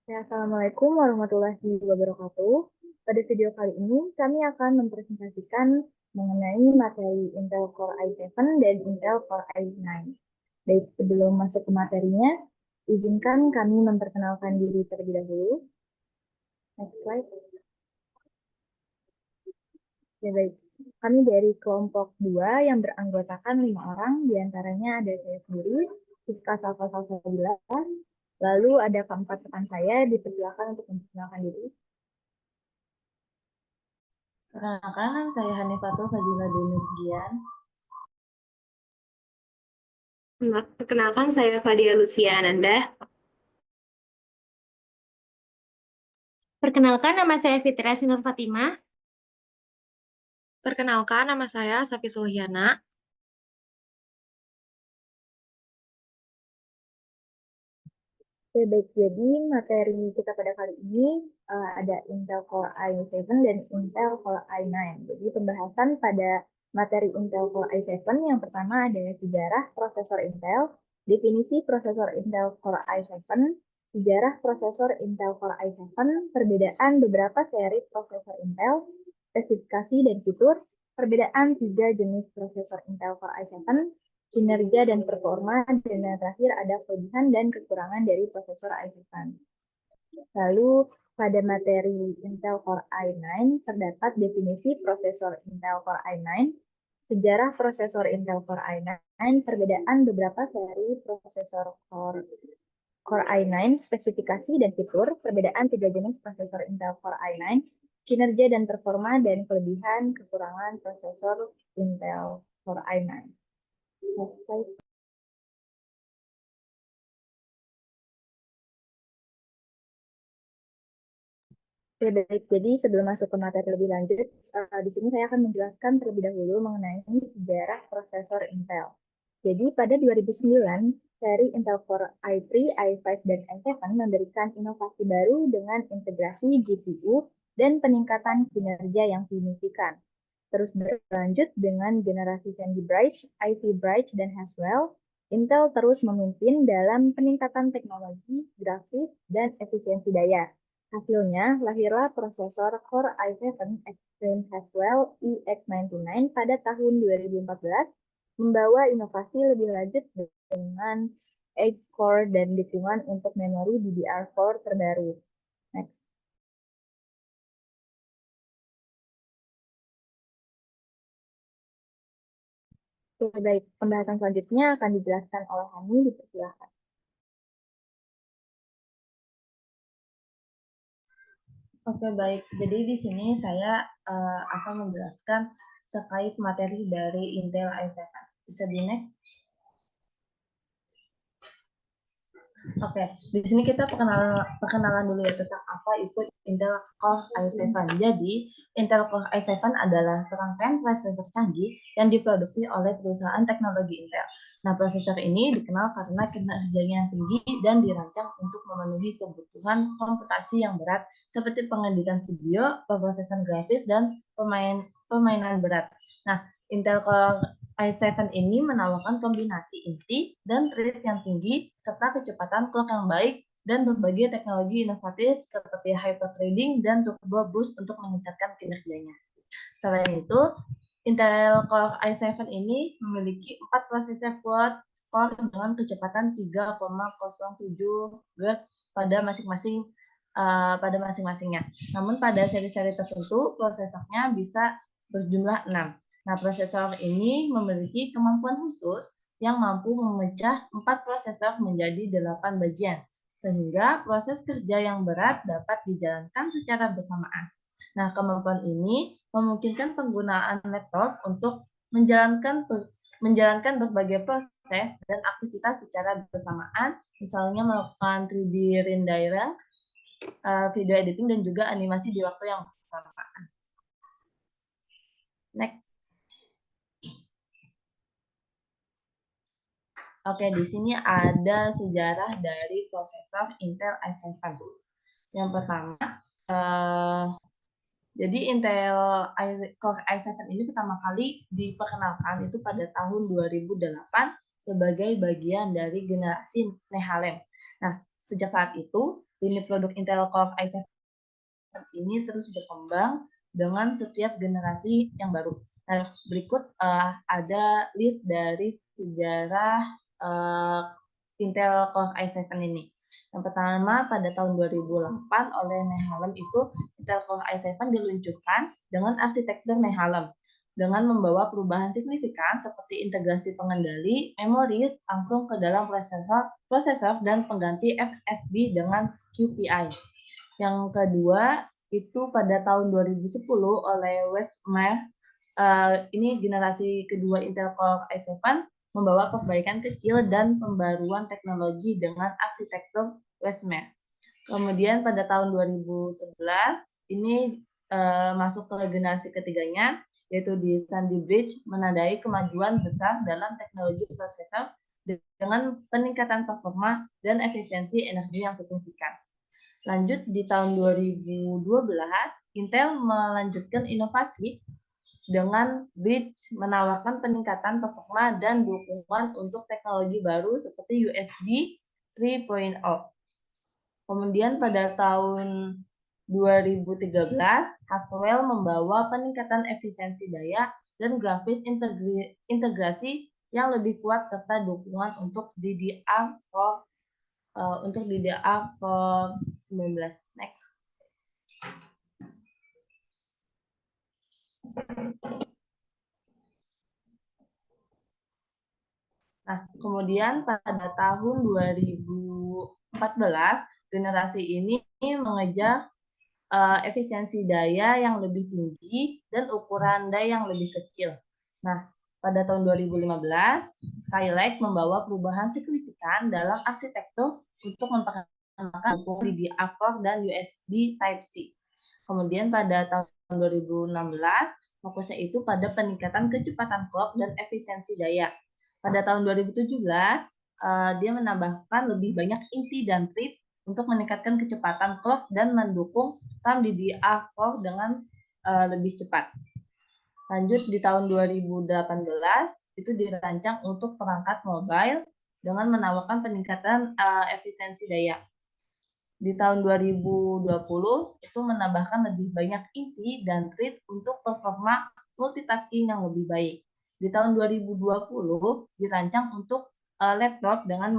Ya, Assalamualaikum warahmatullahi wabarakatuh. Pada video kali ini, kami akan mempresentasikan mengenai materi Intel Core i7 dan Intel Core i9. Baik, sebelum masuk ke materinya, izinkan kami memperkenalkan diri terlebih dahulu. Next slide. Ya, baik. Kami dari kelompok 2 yang beranggotakan 5 orang, diantaranya ada saya sendiri, Siska Salva Salsabila, lalu ada keempat rekan saya, dipersilakan untuk memperkenalkan diri. Perkenalkan, nama saya Hanifatul Fazila Dunurgian. Perkenalkan, saya Fadia Lucia Ananda. Perkenalkan, nama saya Fitria Sinur Fatimah. Perkenalkan, nama saya Safi Suliana. Oke, baik. Jadi materi kita pada kali ini ada Intel Core i7 dan Intel Core i9. Jadi pembahasan pada materi Intel Core i7 yang pertama ada sejarah prosesor Intel, definisi prosesor Intel Core i7, sejarah prosesor Intel Core i7, perbedaan beberapa seri prosesor Intel, spesifikasi dan fitur, perbedaan tiga jenis prosesor Intel Core i7, kinerja dan performa, dan yang terakhir ada kelebihan dan kekurangan dari prosesor i7. Lalu pada materi Intel Core i9 terdapat definisi prosesor Intel Core i9, sejarah prosesor Intel Core i9, perbedaan beberapa seri prosesor Core i9, spesifikasi dan fitur, perbedaan tiga jenis prosesor Intel Core i9, kinerja dan performa, dan kelebihan kekurangan prosesor Intel Core i9. Next slide. Oke, baik. Jadi sebelum masuk ke materi lebih lanjut, di sini saya akan menjelaskan terlebih dahulu mengenai sejarah prosesor Intel. Jadi pada 2009, seri Intel Core i3, i5, dan i7 memberikan inovasi baru dengan integrasi GPU dan peningkatan kinerja yang signifikan. Terus berlanjut dengan generasi Sandy Bridge, Ivy Bridge, dan Haswell, Intel terus memimpin dalam peningkatan teknologi, grafis, dan efisiensi daya. Hasilnya, lahirlah prosesor Core i7 Extreme Haswell EX99 pada tahun 2014, membawa inovasi lebih lanjut dengan 8-core dan dukungan untuk memori DDR4 terbaru. Next. Oke, baik. Pembahasan selanjutnya akan dijelaskan oleh Hani, dipersilakan. Oke, baik. Jadi di sini saya akan menjelaskan terkait materi dari Intel i7. Bisa di next? Oke, di sini kita perkenalan dulu ya tentang apa itu Intel Core i7. Jadi, Intel Core i7 adalah serangkaian prosesor canggih yang diproduksi oleh perusahaan teknologi Intel. Nah, prosesor ini dikenal karena kinerjanya yang tinggi dan dirancang untuk memenuhi kebutuhan komputasi yang berat seperti pengeditan video, pemrosesan grafis, dan permainan berat. Nah, Intel Core i7 ini menawarkan kombinasi inti dan read yang tinggi serta kecepatan clock yang baik dan berbagai teknologi inovatif seperti hyperthreading dan turbo boost untuk meningkatkan kinerjanya. Selain itu, Intel Core i7 ini memiliki 4 prosesor quad core dengan kecepatan 3,07 GHz pada masing-masingnya. Namun pada seri-seri tertentu prosesornya bisa berjumlah 6. Nah, prosesor ini memiliki kemampuan khusus yang mampu memecah 4 prosesor menjadi 8 bagian, sehingga proses kerja yang berat dapat dijalankan secara bersamaan. Nah, kemampuan ini memungkinkan penggunaan laptop untuk menjalankan berbagai proses dan aktivitas secara bersamaan, misalnya melakukan 3D rendering, video editing, dan juga animasi di waktu yang bersamaan. Next. Oke, di sini ada sejarah dari prosesor Intel i7. Yang pertama, jadi Intel Core i7 ini pertama kali diperkenalkan itu pada tahun 2008 sebagai bagian dari generasi Nehalem. Nah, sejak saat itu, lini produk Intel Core i7 ini terus berkembang dengan setiap generasi yang baru. Nah, berikut ada list dari sejarah Intel Core i7 ini. Yang pertama, pada tahun 2008 oleh Nehalem itu Intel Core i7 diluncurkan dengan arsitektur Nehalem dengan membawa perubahan signifikan seperti integrasi pengendali, memori langsung ke dalam prosesor dan pengganti FSB dengan QPI. Yang kedua, itu pada tahun 2010 oleh Westmere, ini generasi kedua Intel Core i7 membawa perbaikan kecil dan pembaruan teknologi dengan arsitektur Westmere. Kemudian pada tahun 2011 ini masuk ke generasi ketiganya, yaitu di Sandy Bridge, menandai kemajuan besar dalam teknologi prosesor dengan peningkatan performa dan efisiensi energi yang signifikan. Lanjut di tahun 2012, Intel melanjutkan inovasi dengan Bridge menawarkan peningkatan performa dan dukungan untuk teknologi baru seperti USB 3.0. Kemudian pada tahun 2013, Haswell membawa peningkatan efisiensi daya dan grafis integrasi yang lebih kuat serta dukungan untuk DDR419. Next. Nah, kemudian pada tahun 2014, generasi ini mengejar efisiensi daya yang lebih tinggi dan ukuran daya yang lebih kecil. Nah, pada tahun 2015, Skylake membawa perubahan signifikan dalam arsitektur untuk memperkenalkan DDR4 dan USB Type-C. Kemudian pada tahun 2016, fokusnya itu pada peningkatan kecepatan clock dan efisiensi daya. Pada tahun 2017, dia menambahkan lebih banyak inti dan thread untuk meningkatkan kecepatan clock dan mendukung RAM DDR4 dengan lebih cepat. Lanjut di tahun 2018, itu dirancang untuk perangkat mobile dengan menawarkan peningkatan efisiensi daya. Di tahun 2020, itu menambahkan lebih banyak inti dan thread untuk performa multitasking yang lebih baik. Di tahun 2020, dirancang untuk laptop dengan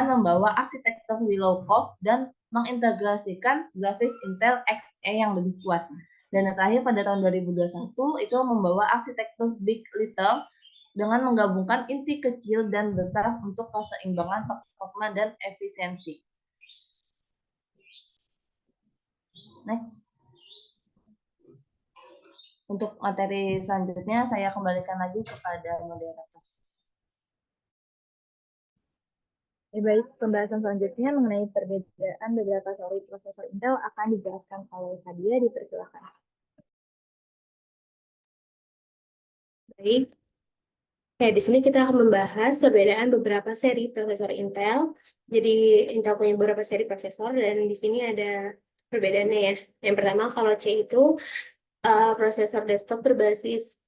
membawa arsitektur Willow Cove dan mengintegrasikan grafis Intel Xe yang lebih kuat. Dan yang terakhir pada tahun 2021 itu membawa arsitektur Big Little dengan menggabungkan inti kecil dan besar untuk keseimbangan performa dan efisiensi. Next. Untuk materi selanjutnya saya kembalikan lagi kepada moderator. Baik, pembahasan selanjutnya mengenai perbedaan beberapa seri prosesor Intel akan dijelaskan oleh Fadia, dipersilakan. Baik. Oke, di sini kita akan membahas perbedaan beberapa seri prosesor Intel. Jadi Intel punya beberapa seri prosesor dan di sini ada perbedaannya ya. Yang pertama kalau C itu prosesor desktop berbasis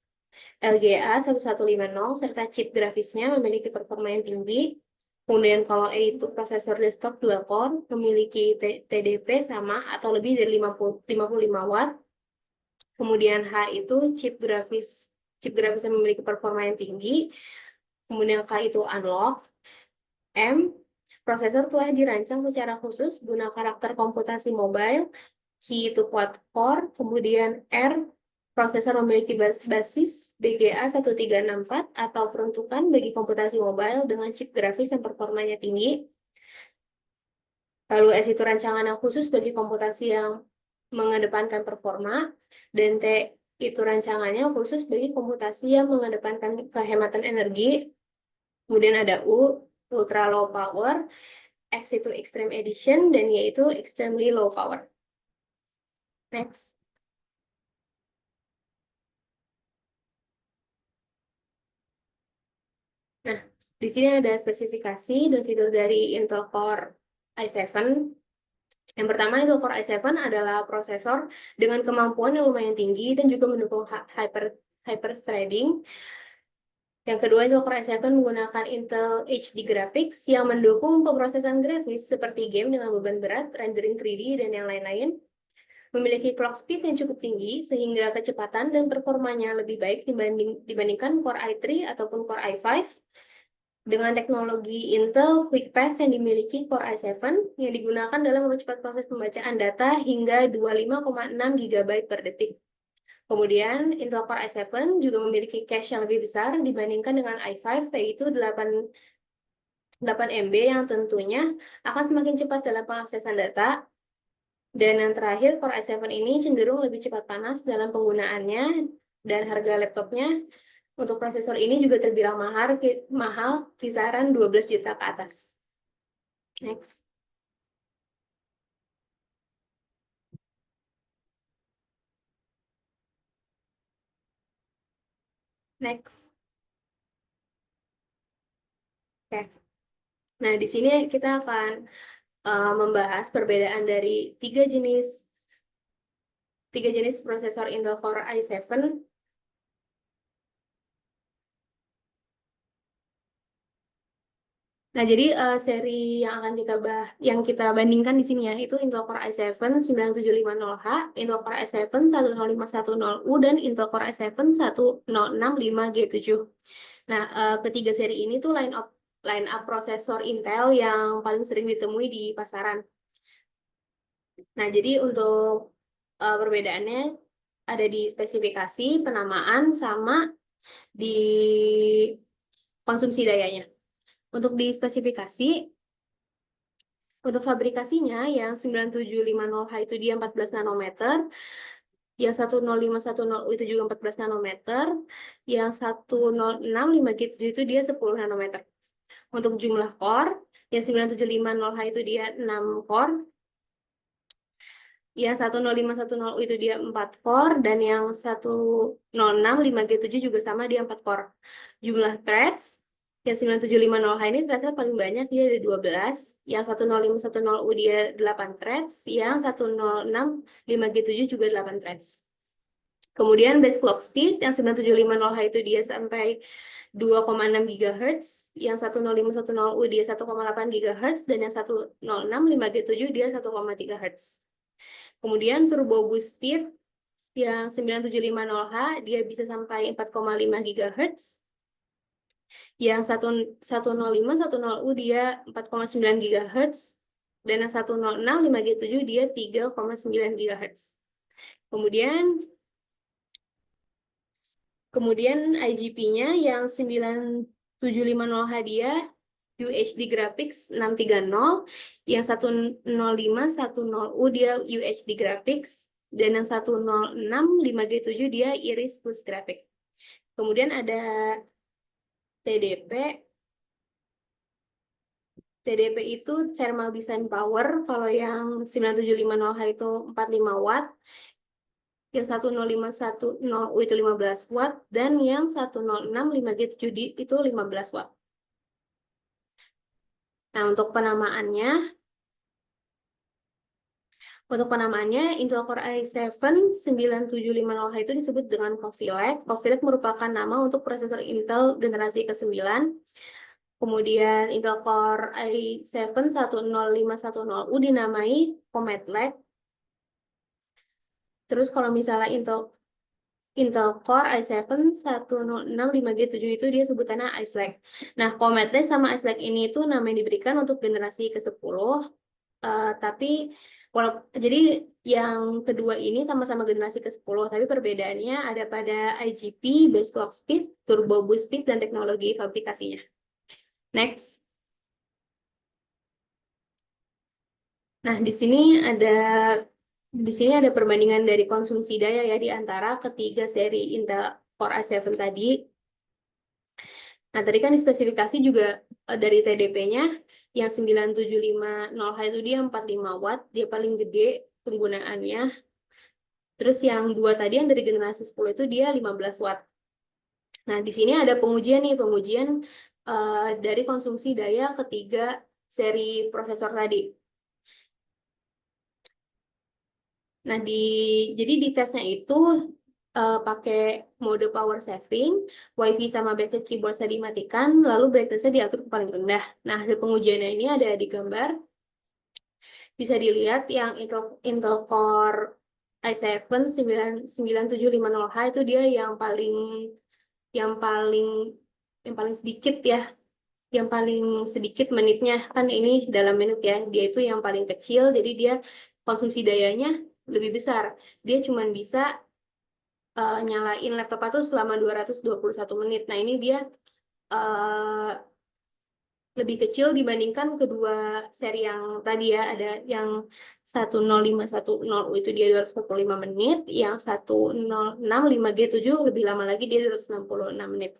LGA 1150 serta chip grafisnya memiliki performa yang tinggi. Kemudian kalau E itu prosesor desktop dual core memiliki TDP sama atau lebih dari 55 watt. Kemudian H itu chip grafis yang memiliki performa yang tinggi. Kemudian K itu analog. M, prosesor telah dirancang secara khusus guna karakter komputasi mobile. Q itu quad core. Kemudian R, prosesor memiliki basis BGA 1364 atau peruntukan bagi komputasi mobile dengan chip grafis yang performanya tinggi. Lalu S itu rancangan yang khusus bagi komputasi yang mengedepankan performa. Dan T itu rancangannya khusus bagi komputasi yang mengedepankan kehematan energi. Kemudian ada U, ultra low power. X itu extreme edition, dan Y itu extremely low power. Next. Nah, di sini ada spesifikasi dan fitur dari Intel Core i7. Yang pertama, Intel Core i7 adalah prosesor dengan kemampuan yang lumayan tinggi dan juga mendukung hyper-threading. Yang kedua, Intel Core i7 menggunakan Intel HD Graphics yang mendukung pemrosesan grafis seperti game dengan beban berat, rendering 3D, dan yang lain-lain. Memiliki clock speed yang cukup tinggi sehingga kecepatan dan performanya lebih baik dibandingkan Core i3 ataupun Core i5. Dengan teknologi Intel QuickPath yang dimiliki Core i7 yang digunakan dalam mempercepat proses pembacaan data hingga 25,6 GB per detik. Kemudian Intel Core i7 juga memiliki cache yang lebih besar dibandingkan dengan i5, yaitu 8 MB yang tentunya akan semakin cepat dalam pengaksesan data. Dan yang terakhir, Core i7 ini cenderung lebih cepat panas dalam penggunaannya, dan harga laptopnya untuk prosesor ini juga terbilang mahal kisaran 12 juta ke atas. Next. Next. Oke. Nah, di sini kita akan membahas perbedaan dari tiga jenis prosesor Intel Core i7. Nah, jadi seri yang kita bandingkan di sini ya, itu Intel Core i7 9750H, Intel Core i7 10510U, dan Intel Core i7 1065G7. Nah, ketiga seri ini tuh line up prosesor Intel yang paling sering ditemui di pasaran. Nah, jadi untuk perbedaannya ada di spesifikasi, penamaan, sama di konsumsi dayanya. Untuk di spesifikasi, untuk fabrikasinya yang 9750H itu dia 14 nanometer, yang 10510U itu juga 14 nanometer, yang 1065G7 itu dia 10 nanometer. Untuk jumlah core, yang 9750H itu dia 6 core, yang 10510U itu dia 4 core, dan yang 1065G7 juga sama, dia 4 core. Jumlah threads, yang 9750H ini ternyata paling banyak, dia ada 12, yang 10510U dia 8 threads, yang 1065G7 juga 8 threads. Kemudian base clock speed, yang 9750H itu dia sampai 2,6 GHz, yang 10510U dia 1,8 GHz, dan yang 1065G7 dia 1,3 Hz. Kemudian turbo boost speed, yang 9750H dia bisa sampai 4,5 GHz, yang 10510U dia 4,9 GHz, dan yang 1065G7 dia 3,9 GHz. Kemudian IGP-nya yang 9750H dia UHD Graphics 630, yang 10510U dia UHD Graphics, dan yang 1065G7 dia Iris Plus Graphics. Kemudian ada TDP. TDP itu Thermal Design Power, kalau yang 9750H itu 45 watt, yang 10510U itu 15 watt, dan yang 1065G7 itu 15 watt. Nah, untuk penamaannya Intel Core i7 9750H itu disebut dengan Coffee Lake. Coffee Lake merupakan nama untuk prosesor Intel generasi ke-9. Kemudian Intel Core i7 10510U dinamai Comet Lake. Terus kalau misalnya Intel Core i7 1065G7 itu dia sebutannya Ice Lake. Nah, Comet Lake sama Ice Lake ini itu nama yang diberikan untuk generasi ke-10. Tapi jadi yang kedua ini sama-sama generasi ke-10, tapi perbedaannya ada pada IGP, base clock speed, turbo boost speed, dan teknologi fabrikasinya. Next. Nah, di sini ada perbandingan dari konsumsi daya ya di antara ketiga seri Intel Core i7 tadi. Nah, tadi kan di spesifikasi juga dari TDP-nya yang 9750H itu dia 45 watt, dia paling gede penggunaannya. Terus yang dua tadi yang dari generasi 10 itu dia 15 watt. Nah, di sini ada pengujian dari konsumsi daya ketiga seri prosesor tadi. Nah, jadi di tesnya itu pakai mode power saving, WiFi sama backlit keyboard saya dimatikan, lalu brightness-nya diatur ke paling rendah. Nah, hasil pengujiannya ini ada di gambar. Bisa dilihat yang Intel Core i7 9750H itu dia yang paling yang paling sedikit ya, yang paling sedikit menitnya, kan ini dalam menit ya, dia itu yang paling kecil, jadi dia konsumsi dayanya lebih besar. Dia cuma bisa nyalain laptop itu selama 221 menit. Nah, ini dia lebih kecil dibandingkan kedua seri yang tadi ya, ada yang 10510 itu dia 245 menit, yang 1065G7 lebih lama lagi, dia 266 menit.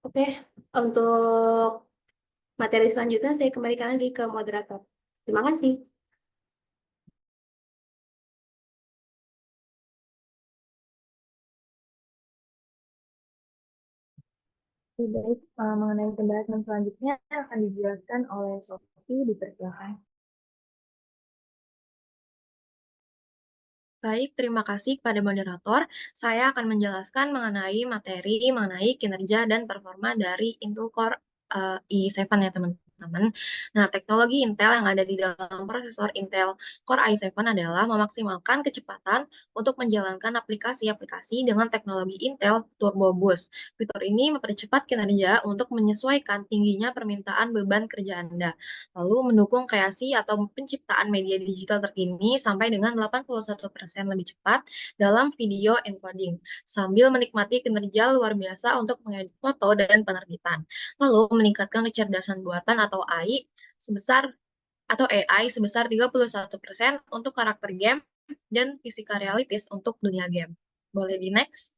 Oke, untuk materi selanjutnya saya kembalikan lagi ke moderator. Terima kasih. Baik, mengenai pembahasan selanjutnya akan dijelaskan oleh Sophie, dipersilakan. Baik, terima kasih kepada moderator. Saya akan menjelaskan mengenai materi mengenai kinerja dan performa dari Intel Core i7 ya teman-teman. Nah, teknologi Intel yang ada di dalam prosesor Intel Core i7 adalah memaksimalkan kecepatan untuk menjalankan aplikasi-aplikasi dengan teknologi Intel Turbo Boost. Fitur ini mempercepat kinerja untuk menyesuaikan tingginya permintaan beban kerja Anda, lalu mendukung kreasi atau penciptaan media digital terkini sampai dengan 81% lebih cepat dalam video encoding, sambil menikmati kinerja luar biasa untuk mengedit foto dan penerbitan. Lalu meningkatkan kecerdasan buatan atau AI sebesar 31% untuk karakter game dan physical realities untuk dunia game. Boleh di next?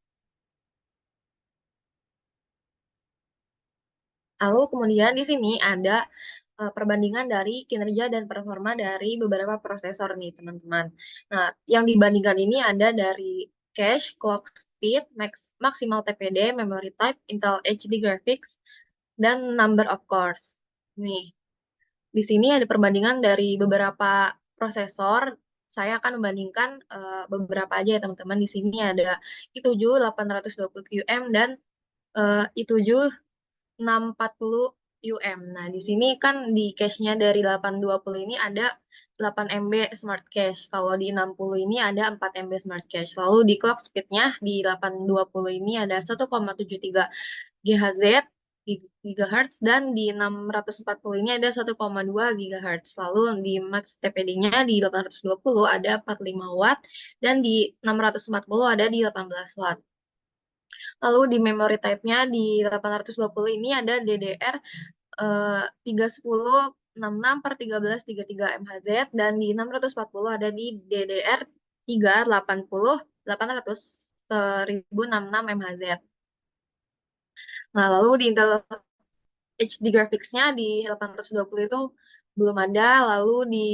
Lalu kemudian di sini ada perbandingan dari kinerja dan performa dari beberapa prosesor nih teman-teman. Nah, yang dibandingkan ini ada dari cache, clock speed, maximal TPD, memory type, Intel HD graphics, dan number of cores. Nih, di sini ada perbandingan dari beberapa prosesor. Saya akan membandingkan beberapa aja ya teman-teman. Di sini ada i7 820QM dan i7 640 UM. Nah, di sini kan di cache-nya dari 820 ini ada 8 MB Smart Cache. Kalau di 60 ini ada 4 MB Smart Cache. Lalu di clock speed-nya di 820 ini ada 1,73 GHz GHz dan di 640 ini ada 1,2 GHz. Lalu di max TPD-nya di 820 ada 45 watt dan di 640 ada di 18 watt. Lalu di memory type-nya di 820 ini ada DDR 310 66 per 1333 MHz dan di 640 ada di DDR 380 800 1066 MHz. Nah, lalu di Intel HD graphics-nya di 820 itu belum ada, lalu di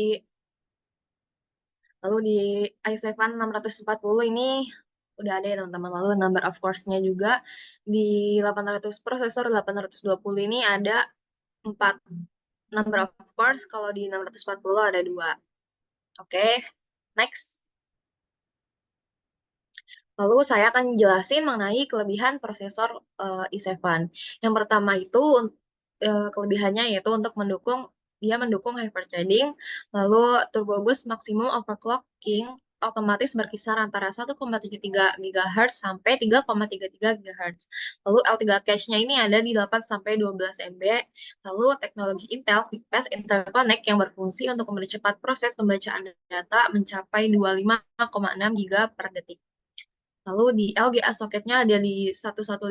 i7 640 ini udah ada ya teman-teman. Lalu number of cores-nya juga di 800 prosesor 820 ini ada 4 number of cores, kalau di 640 ada 2. Oke, next. Lalu saya akan jelasin mengenai kelebihan prosesor i7. Yang pertama itu kelebihannya yaitu dia mendukung hyperthreading, lalu turbo boost maksimum overclocking otomatis berkisar antara 1,73 GHz sampai 3,33 GHz. Lalu L3 cache-nya ini ada di 8 sampai 12 MB. Lalu teknologi Intel QuickPath Interconnect yang berfungsi untuk mempercepat proses pembacaan data mencapai 25,6 GB per detik. Lalu di LGA socketnya ada di 1156,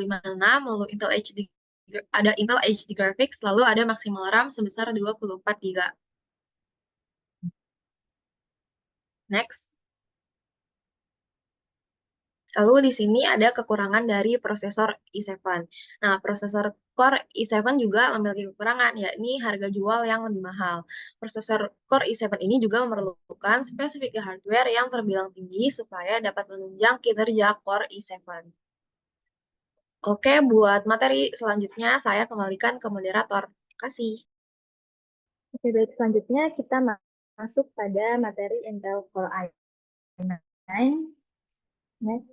lalu ada Intel HD Graphics, lalu ada maksimal RAM sebesar 24 GB. Next. Lalu di sini ada kekurangan dari prosesor i7. Nah, prosesor Core i7 juga memiliki kekurangan, yakni harga jual yang lebih mahal. Prosesor Core i7 ini juga memerlukan spesifikasi hardware yang terbilang tinggi supaya dapat menunjang kinerja Core i7. Oke, buat materi selanjutnya saya kembalikan ke moderator. Terima kasih. Oke, baik. Selanjutnya kita masuk pada materi Intel Core i9. Next.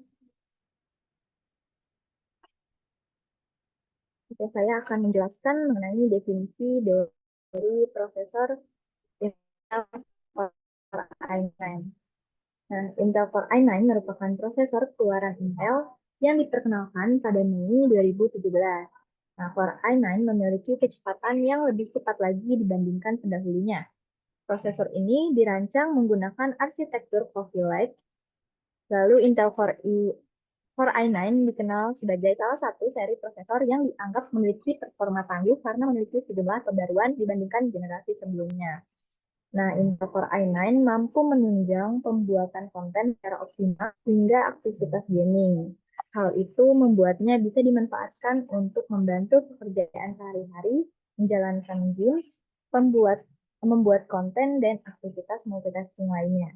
Oke, saya akan menjelaskan mengenai definisi dari prosesor Intel Core i9. Nah, Intel Core i9 merupakan prosesor keluaran Intel yang diperkenalkan pada Mei 2017. Nah, Core i9 memiliki kecepatan yang lebih cepat lagi dibandingkan pendahulunya. Prosesor ini dirancang menggunakan arsitektur Coffee Lake. Lalu Intel Core i9 dikenal sebagai salah satu seri prosesor yang dianggap memiliki performa tangguh karena memiliki sejumlah kebaruan dibandingkan generasi sebelumnya. Nah, Intel Core i9 mampu menunjang pembuatan konten secara optimal hingga aktivitas gaming. Hal itu membuatnya bisa dimanfaatkan untuk membantu pekerjaan sehari-hari, menjalankan game, membuat konten, dan aktivitas multitasking lainnya.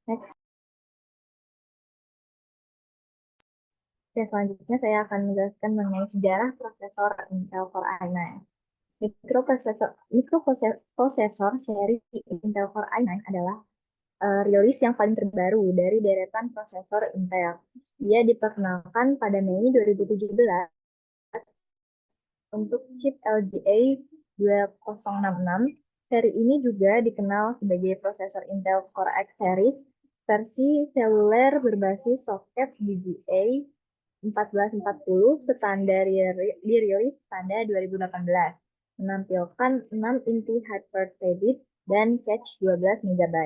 Next. Oke, selanjutnya saya akan menjelaskan mengenai sejarah prosesor Intel Core i9. Mikroprosesor seri Intel Core i9 adalah rilis yang paling terbaru dari deretan prosesor Intel. Ia diperkenalkan pada Mei 2017 untuk chip LGA 2066. Seri ini juga dikenal sebagai prosesor Intel Core X Series versi seluler berbasis soket VGA 1440 standar dirilis pada 2018, menampilkan 6 inti hyper-threaded dan cache 12 MB.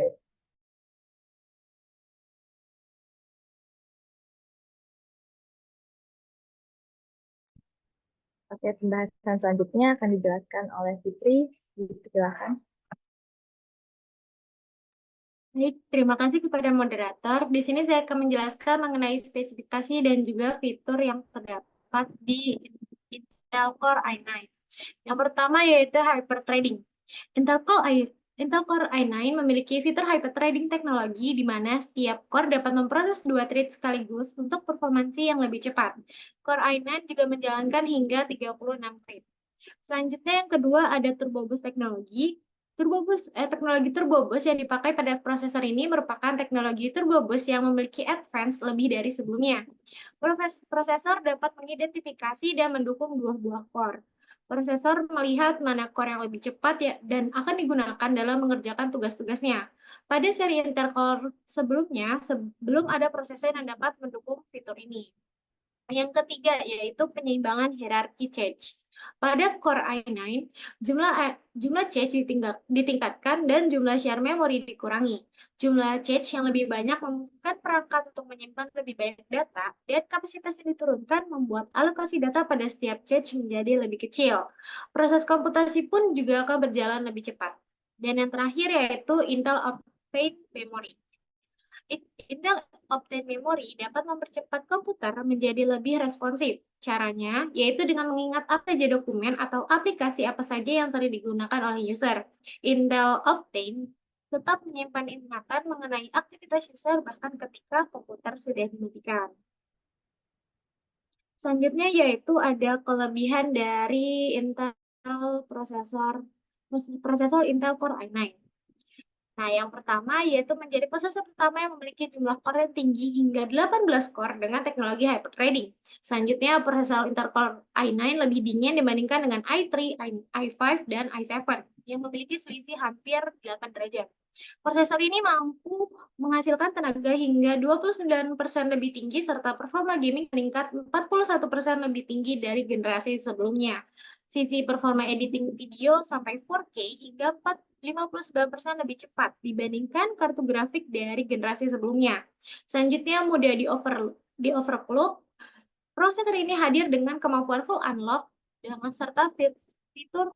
Oke, pembahasan selanjutnya akan dijelaskan oleh Fitri. Silakan. Baik, terima kasih kepada moderator. Di sini saya akan menjelaskan mengenai spesifikasi dan juga fitur yang terdapat di Intel Core i9. Yang pertama yaitu hyperthreading. Intel Core i9 memiliki fitur hyperthreading teknologi di mana setiap core dapat memproses 2 thread sekaligus untuk performansi yang lebih cepat. Core i9 juga menjalankan hingga 36 thread. Selanjutnya yang kedua ada turbo boost teknologi. Teknologi turbo boost yang dipakai pada prosesor ini merupakan teknologi turbo boost yang memiliki advance lebih dari sebelumnya. Prosesor dapat mengidentifikasi dan mendukung dua buah core. Prosesor melihat mana core yang lebih cepat dan akan digunakan dalam mengerjakan tugas-tugasnya. Pada seri Intel Core sebelumnya, sebelum ada prosesor yang dapat mendukung fitur ini. Yang ketiga yaitu penyeimbangan hierarki cache. Pada Core i9, jumlah cache ditingkatkan dan jumlah share memory dikurangi. Jumlah cache yang lebih banyak memungkinkan perangkat untuk menyimpan lebih banyak data, dan kapasitas yang diturunkan membuat alokasi data pada setiap cache menjadi lebih kecil. Proses komputasi pun juga akan berjalan lebih cepat. Dan yang terakhir yaitu Intel Optane Memory. Intel Optane Memory dapat mempercepat komputer menjadi lebih responsif. Caranya yaitu dengan mengingat apa saja dokumen atau aplikasi apa saja yang sering digunakan oleh user. Intel Optane tetap menyimpan ingatan mengenai aktivitas user bahkan ketika komputer sudah dimatikan. Selanjutnya yaitu ada kelebihan dari Intel prosesor Intel Core i9. Nah, yang pertama yaitu menjadi prosesor pertama yang memiliki jumlah core yang tinggi hingga 18 core dengan teknologi hyperthreading. Selanjutnya, prosesor Intel Core i9 lebih dingin dibandingkan dengan i3, i5, dan i7 yang memiliki selisih hampir 8 derajat. Prosesor ini mampu menghasilkan tenaga hingga 29% lebih tinggi serta performa gaming meningkat 41% lebih tinggi dari generasi sebelumnya. Sisi performa editing video sampai 4K hingga 59% lebih cepat dibandingkan kartu grafik dari generasi sebelumnya. Selanjutnya, mode di overclock. Prosesor ini hadir dengan kemampuan full unlock dengan serta fitur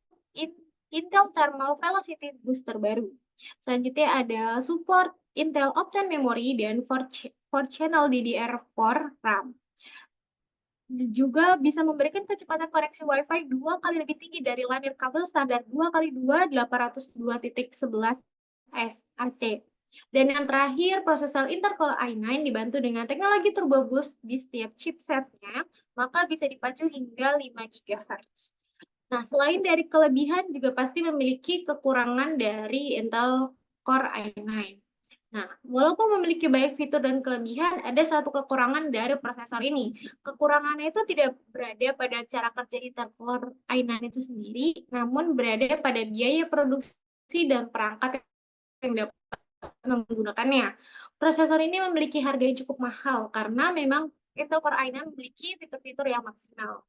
Intel Thermal Velocity Boost terbaru. Selanjutnya ada support Intel Optane Memory dan 4-channel DDR4 RAM. Juga bisa memberikan kecepatan koneksi Wi-Fi 2 kali lebih tinggi dari line kabel standar 2x2 802.11 AC. Dan yang terakhir, prosesor Intel Core i9 dibantu dengan teknologi turbo boost di setiap chipsetnya, maka bisa dipacu hingga 5 GHz. Nah, selain dari kelebihan juga pasti memiliki kekurangan dari Intel Core i9. Nah, walaupun memiliki banyak fitur dan kelebihan, ada satu kekurangan dari prosesor ini. Kekurangannya itu tidak berada pada cara kerja Intel Core i9 itu sendiri, namun berada pada biaya produksi dan perangkat yang dapat menggunakannya. Prosesor ini memiliki harga yang cukup mahal karena memang Intel Core i9 memiliki fitur-fitur yang maksimal.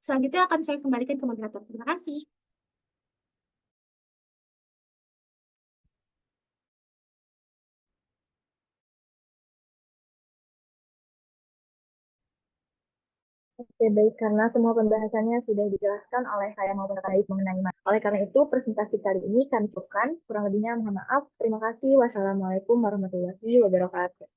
Selanjutnya akan saya kembalikan ke moderator. Terima kasih. Oke, baik. Karena semua pembahasannya sudah dijelaskan oleh saya maupun rekan Aib mengenai oleh karena itu, presentasi kali ini kami cukupkan. Kurang lebihnya mohon maaf. Terima kasih. Wassalamualaikum warahmatullahi wabarakatuh.